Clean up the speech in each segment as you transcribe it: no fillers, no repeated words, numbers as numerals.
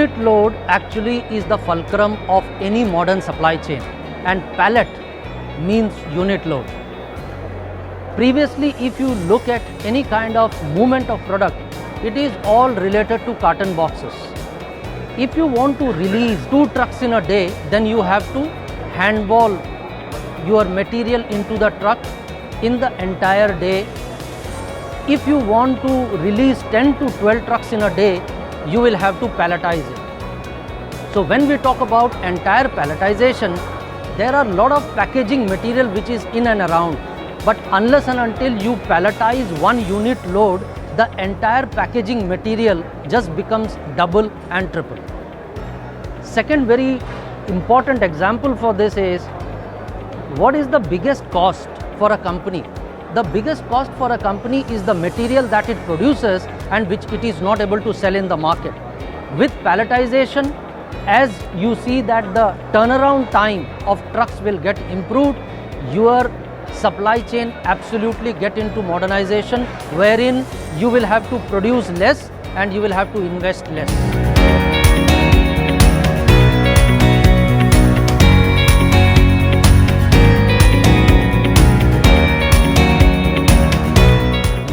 unit load actually is the fulcrum of any modern supply chain, and pallet means unit load. Previously, if you look at any kind of movement of product, it is all related to carton boxes. If you want to release 2 trucks in a day, then you have to handball your material into the truck in the entire day. If you want to release 10 to 12 trucks in a day, you will have to palletize it. So when we talk about entire palletization, there are a lot of packaging material which is in and around, but unless and until you palletize 1 unit load, the entire packaging material just becomes double and triple. Second very important example for this is, what is the biggest cost for a company? The biggest cost for a company is the material that it produces and which it is not able to sell in the market. With palletization, as you see that the turnaround time of trucks will get improved, your supply chain absolutely get into modernization, wherein you will have to produce less and you will have to invest less.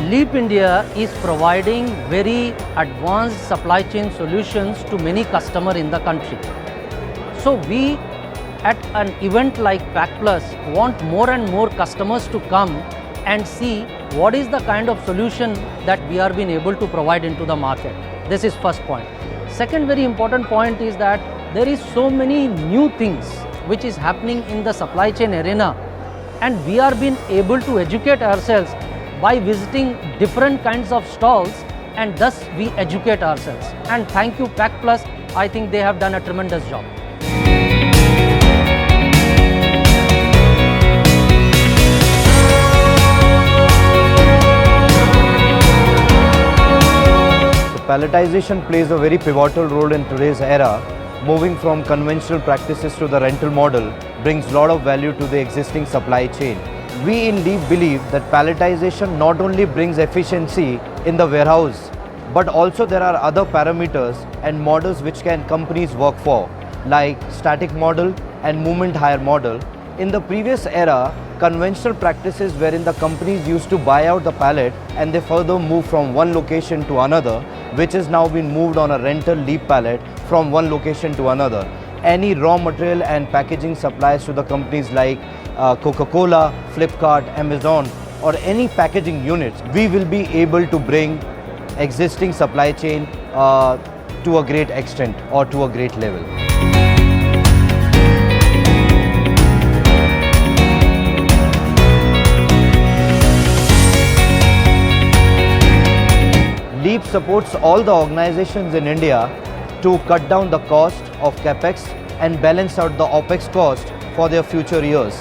Leap India is providing very advanced supply chain solutions to many customers in the country. So we at an event like PackPlus want more and more customers to come and see what is the kind of solution that we are being able to provide into the market. This is first point. Second very important point is that there is so many new things which is happening in the supply chain arena, and we are being able to educate ourselves by visiting different kinds of stalls, and thus we educate ourselves. And thank you PackPlus, I think they have done a tremendous job. Palletization plays a very pivotal role in today's era. Moving from conventional practices to the rental model brings a lot of value to the existing supply chain. We in Leap believe that palletization not only brings efficiency in the warehouse, but also there are other parameters and models which companies work for, like static model and movement hire model. In the previous era, conventional practices wherein the companies used to buy out the pallet and they further move from one location to another, which is now been moved on a rental Leap pallet from one location to another. Any raw material and packaging supplies to the companies like Coca-Cola, Flipkart, Amazon, or any packaging units, we will be able to bring existing supply chain to a great extent or to a great level. Leap supports all the organizations in India to cut down the cost of capex and balance out the opex cost for their future years.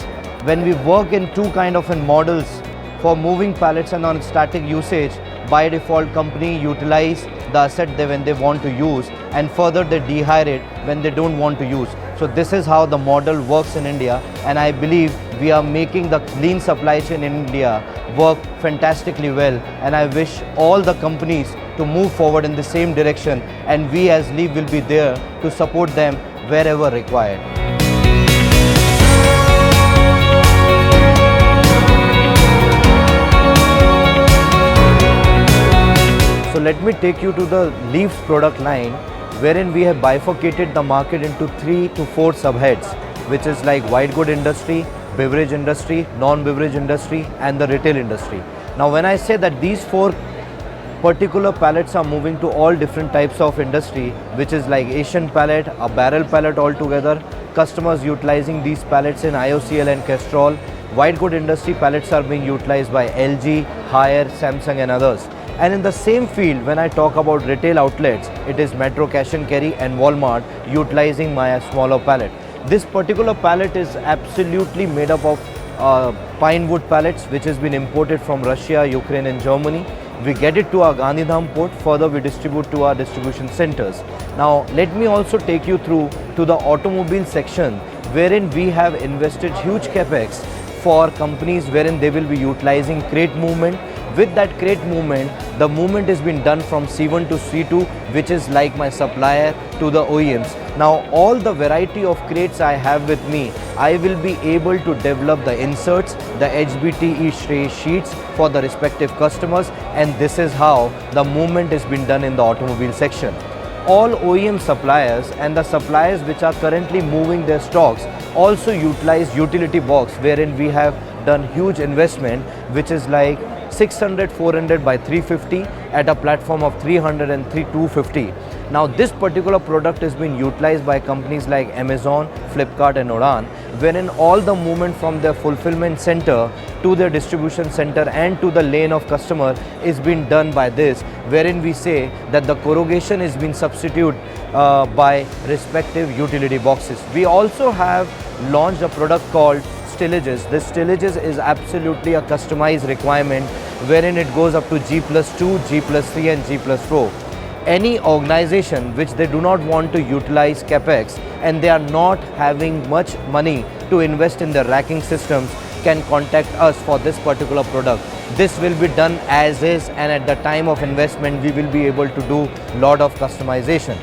When we work in two kind of models for moving pallets and on static usage, by default company utilize the asset when they want to use, and further they de-hire it when they don't want to use. So this is how the model works in India, and I believe we are making the lean supply chain in India work fantastically well, and I wish all the companies to move forward in the same direction, and we as Leap will be there to support them wherever required. So let me take you to the Leap's product line, wherein we have bifurcated the market into 3 to 4 subheads, which is like white good industry, beverage industry, non-beverage industry, and the retail industry. Now when I say that these 4 particular pallets are moving to all different types of industry, which is like Asian pallet, a barrel pallet altogether, customers utilizing these pallets in IOCL and Castrol. White good industry pallets are being utilized by LG, Haier, Samsung and others. And in the same field, when I talk about retail outlets, it is Metro Cash and Carry and Walmart utilizing my smaller pallet. This particular pallet is absolutely made up of pine wood pallets, which has been imported from Russia, Ukraine and Germany. We get it to our Gandhidham port, further we distribute to our distribution centers. Now let me also take you through to the automobile section, wherein we have invested huge capex for companies wherein they will be utilizing crate movement. With that crate movement, the movement is being done from C1 to C2, which is like my supplier to the OEMs. Now all the variety of crates I have with me, I will be able to develop the inserts, the HBTE tray sheets for the respective customers, and this is how the movement is being done in the automobile section. All OEM suppliers and the suppliers which are currently moving their stocks also utilize utility box, wherein we have done huge investment, which is like 600 400 by 350 at a platform of 300 and 250. Now this particular product is being utilized by companies like Amazon, Flipkart and Udan, wherein all the movement from their fulfillment center to their distribution center and to the lane of customer is being done by this, wherein we say that the corrugation is being substituted by respective utility boxes. We also have launched a product called stillages. This stillages is absolutely a customized requirement, wherein it goes up to G+2, G+3 and G+4. Any organization which they do not want to utilize capex and they are not having much money to invest in their racking systems can contact us for this particular product. This will be done as is, and at the time of investment we will be able to do lot of customization.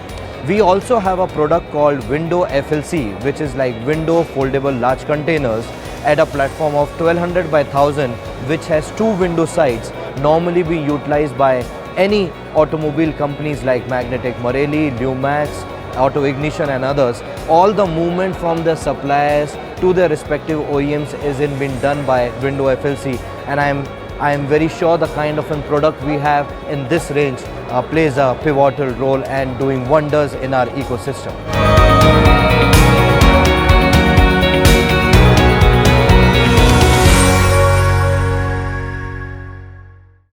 We also have a product called window FLC, which is like window foldable large containers at a platform of 1200 by 1000, which has two window sides, normally be utilized by any automobile companies like Magnetic Marelli, Lumax, Auto Ignition and others. All the movement from the suppliers to their respective OEMs is being done by window FLC, and I am very sure the kind of a product we have in this range plays a pivotal role and doing wonders in our ecosystem.